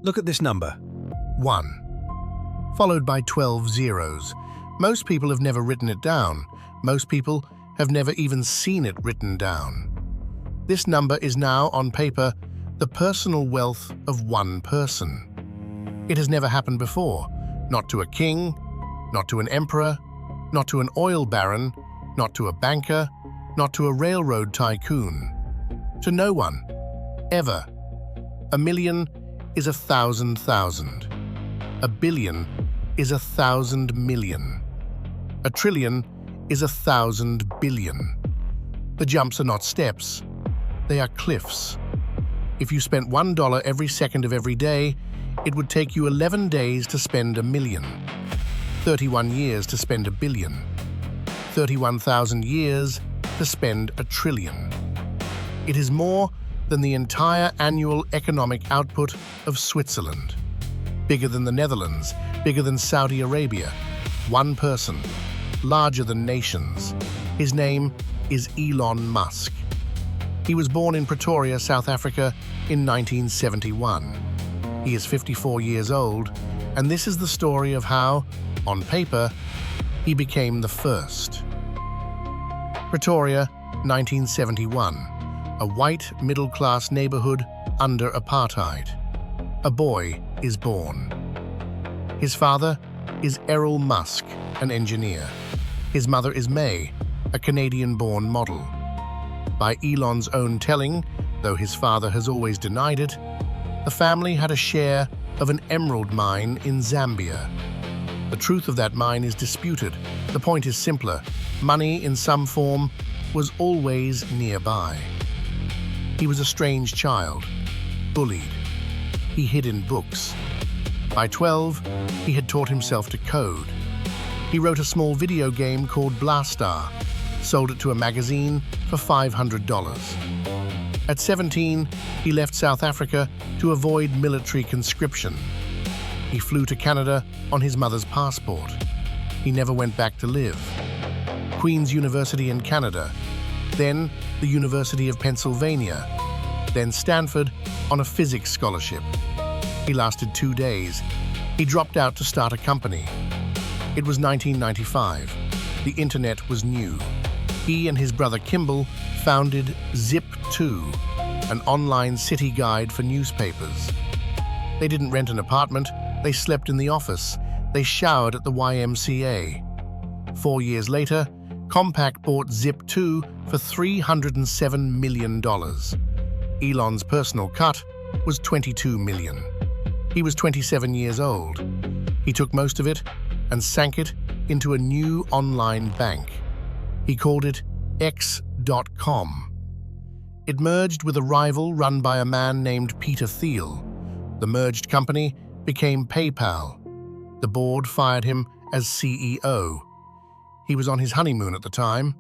Look at this number. 1, followed by 12 zeros. Most people have never written it down. Most people have never even seen it written down. This number is now, on paper, the personal wealth of one person. It has never happened before, not to a king, not to an emperor, not to an oil baron, not to a banker, not to a railroad tycoon. To no one, ever. A million is 1,000,000. A billion is 1,000 million. A trillion is 1,000 billion. The jumps are not steps, they are cliffs. If you spent $1 every second of every day, it would take you 11 days to spend 1,000,000, 31 years to spend 1,000,000,000, 31,000 years to spend 1,000,000,000,000. It is more than the entire annual economic output of Switzerland. Bigger than the Netherlands, bigger than Saudi Arabia. One person, larger than nations. His name is Elon Musk. He was born in Pretoria, South Africa in 1971. He is 54 years old, and this is the story of how, on paper, he became the first. Pretoria, 1971. A white middle-class neighborhood under apartheid. A boy is born. His father is Elon Musk, an engineer. His mother is May, a Canadian-born model. By Elon's own telling, though his father has always denied it, the family had a share of an emerald mine in Zambia. The truth of that mine is disputed. The point is simpler. Money in some form was always nearby. He was a strange child, bullied. He hid in books. By 12, he had taught himself to code. He wrote a small video game called Blastar, sold it to a magazine for $500. At 17, he left South Africa to avoid military conscription. He flew to Canada on his mother's passport. He never went back to live. Queen's University in Canada, then the University of Pennsylvania, then Stanford on a physics scholarship. He lasted 2 days. He dropped out to start a company. It was 1995. The internet was new. He and his brother Kimball founded Zip2, an online city guide for newspapers. They didn't rent an apartment, they slept in the office, they showered at the YMCA. 4 years later, Compaq bought Zip2 for $307 million. Elon's personal cut was $22 million. He was 27 years old. He took most of it and sank it into a new online bank. He called it X.com. It merged with a rival run by a man named Peter Thiel. The merged company became PayPal. The board fired him as CEO. He was on his honeymoon at the time,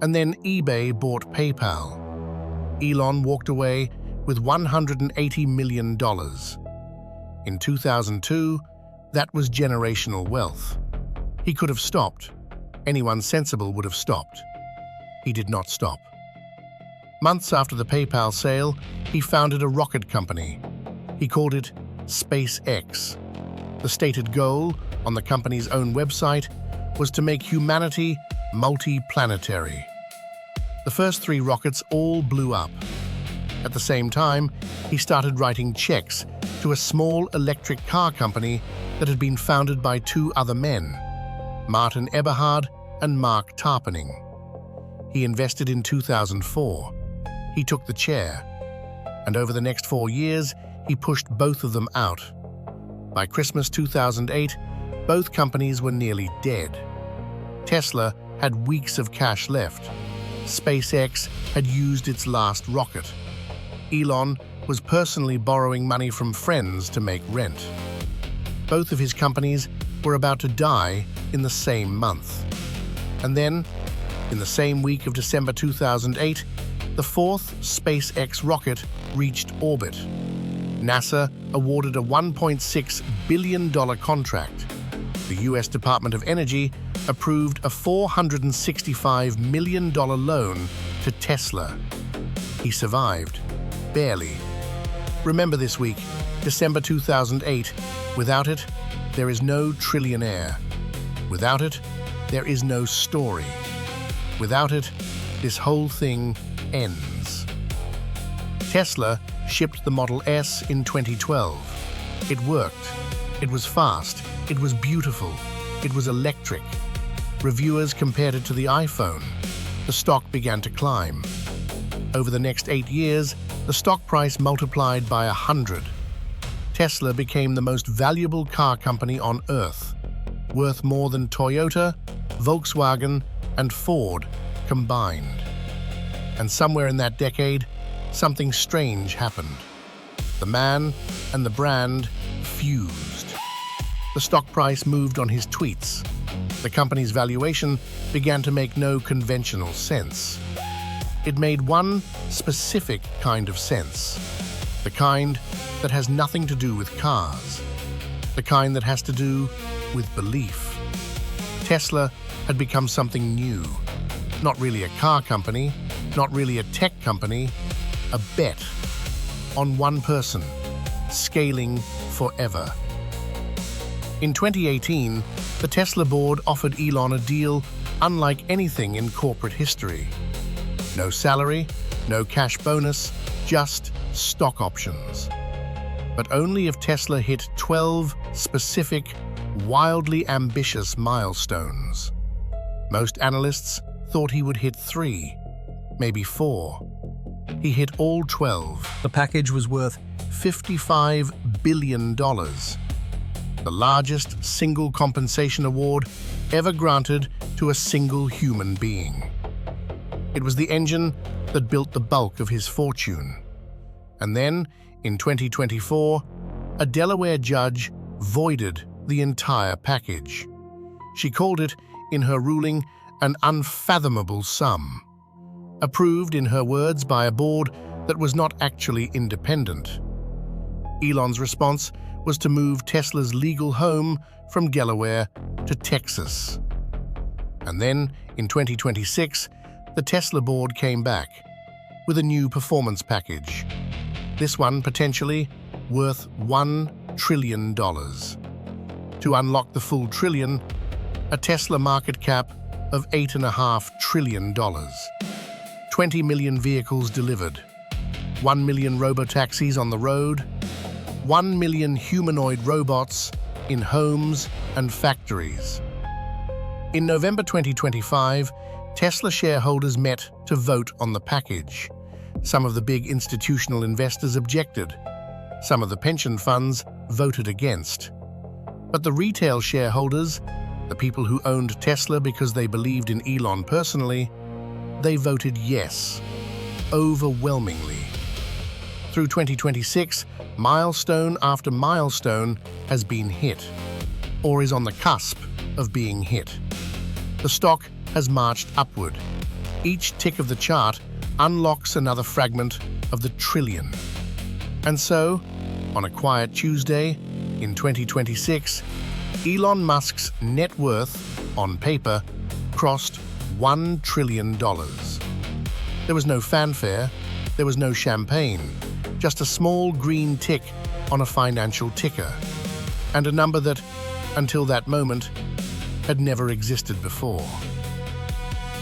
and then eBay bought PayPal. Elon walked away with $180 million. In 2002, that was generational wealth. He could have stopped. Anyone sensible would have stopped. He did not stop. Months after the PayPal sale, he founded a rocket company. He called it SpaceX. The stated goal, on the company's own website, was to make humanity multi-planetary. The first 3 rockets all blew up. At the same time, he started writing checks to a small electric car company that had been founded by 2 other men, Martin Eberhard and Mark Tarpening. He invested in 2004. He took the chair, and over the next 4 years, he pushed both of them out. By Christmas 2008, both companies were nearly dead. Tesla had weeks of cash left. SpaceX had used its last rocket. Elon was personally borrowing money from friends to make rent. Both of his companies were about to die in the same month. And then, in the same week of December 2008, the 4th SpaceX rocket reached orbit. NASA awarded a $1.6 billion contract. The U.S. Department of Energy approved a $465 million loan to Tesla. He survived, barely. Remember this week, December 2008, without it, there is no Trillionaire. Without it, there is no story. Without it, this whole thing ends. Tesla shipped the Model S in 2012. It worked. It was fast. It was beautiful. It was electric. Reviewers compared it to the iPhone. The stock began to climb. Over the next 8 years, the stock price multiplied by 100. Tesla became the most valuable car company on Earth, worth more than Toyota, Volkswagen, and Ford combined. And somewhere in that decade, something strange happened. The man and the brand fused. The stock price moved on his tweets. The company's valuation began to make no conventional sense. It made one specific kind of sense. The kind that has nothing to do with cars. The kind that has to do with belief. Tesla had become something new. Not really a car company, not really a tech company, a bet on one person, scaling forever. In 2018, the Tesla board offered Elon a deal unlike anything in corporate history. No salary, no cash bonus, just stock options. But only if Tesla hit 12 specific, wildly ambitious milestones. Most analysts thought he would hit 3, maybe 4. He hit all 12. The package was worth $55 billion. The largest single compensation award ever granted to a single human being. It was the engine that built the bulk of his fortune. And then, in 2024, a Delaware judge voided the entire package. She called it, in her ruling, an unfathomable sum. Approved, in her words, by a board that was not actually independent. Elon's response was to move Tesla's legal home from Delaware to Texas. And then, in 2026, the Tesla board came back with a new performance package. This one potentially worth $1 trillion. To unlock the full trillion, a Tesla market cap of $8.5 trillion. 20 million vehicles delivered, 1 million robotaxis on the road, 1 million humanoid robots in homes and factories. In November 2025, Tesla shareholders met to vote on the package. Some of the big institutional investors objected. Some of the pension funds voted against. But the retail shareholders, the people who owned Tesla because they believed in Elon personally, they voted yes, overwhelmingly. Through 2026, milestone after milestone has been hit, or is on the cusp of being hit. The stock has marched upward. Each tick of the chart unlocks another fragment of the trillion. And so, on a quiet Tuesday in 2026, Elon Musk's net worth, on paper, crossed $1 trillion. There was no fanfare, there was no champagne, just a small green tick on a financial ticker, and a number that, until that moment, had never existed before.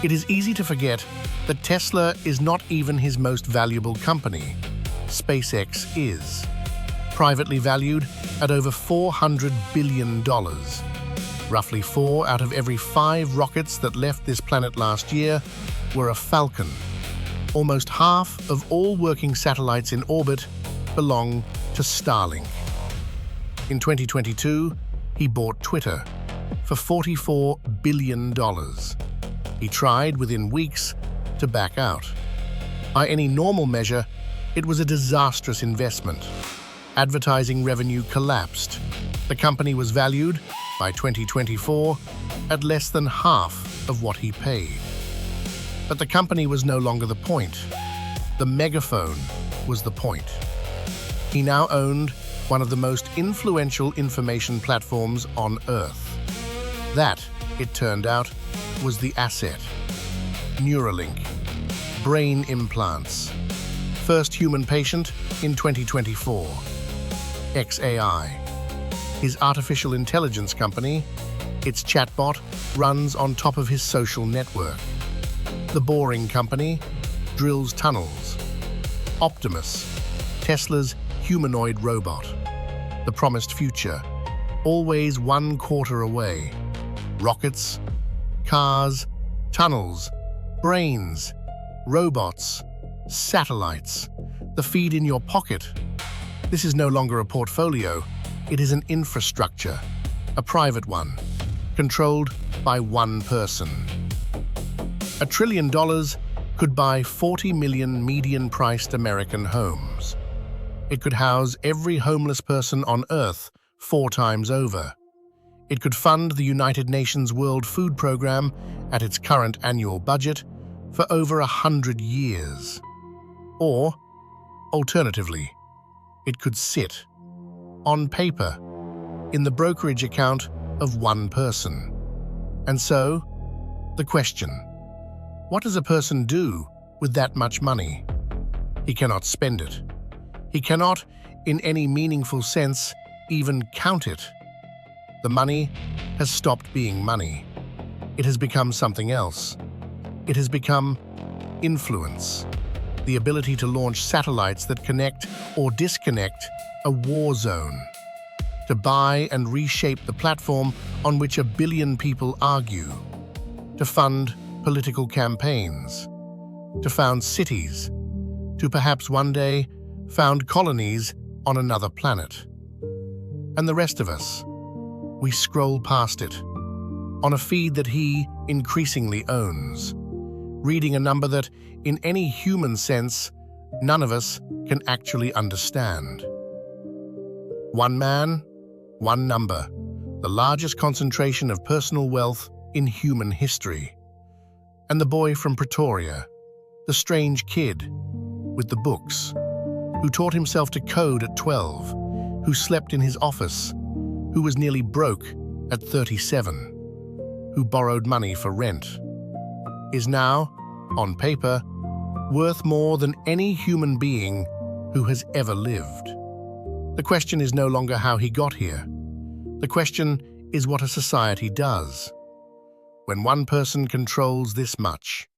It is easy to forget that Tesla is not even his most valuable company. SpaceX is. Privately valued at over $400 billion. Roughly 4 out of every 5 rockets that left this planet last year were a Falcon. Almost half of all working satellites in orbit belong to Starlink. In 2022, he bought Twitter for $44 billion. He tried within weeks to back out. By any normal measure, it was a disastrous investment. Advertising revenue collapsed. The company was valued, by 2024, at less than half of what he paid. But the company was no longer the point. The megaphone was the point. He now owned one of the most influential information platforms on Earth. That, it turned out, was the asset. Neuralink, brain implants, First human patient in 2024. XAI. His artificial intelligence company, its chatbot, runs on top of his social network. The Boring Company drills tunnels. Optimus, Tesla's humanoid robot. The promised future, always 1/4 away. Rockets, cars, tunnels, brains, robots, satellites, the feed in your pocket. This is no longer a portfolio, it is an infrastructure, a private one, controlled by one person. $1 trillion could buy 40 million median-priced American homes. It could house every homeless person on Earth 4 times over. It could fund the United Nations World Food Programme at its current annual budget for over 100 years. Or, alternatively, it could sit, on paper, in the brokerage account of one person. And so, the question, what does a person do with that much money? He cannot spend it. He cannot, in any meaningful sense, even count it. The money has stopped being money. It has become something else. It has become influence, the ability to launch satellites that connect or disconnect a war zone, to buy and reshape the platform on which 1 billion people argue, to fund political campaigns, to found cities, to perhaps one day found colonies on another planet. And the rest of us, we scroll past it, on a feed that he increasingly owns, reading a number that, in any human sense, none of us can actually understand. One man, one number, the largest concentration of personal wealth in human history. And the boy from Pretoria, the strange kid with the books, who taught himself to code at 12, who slept in his office, who was nearly broke at 37, who borrowed money for rent, is now, on paper, worth more than any human being who has ever lived. The question is no longer how he got here. The question is what a society does when one person controls this much.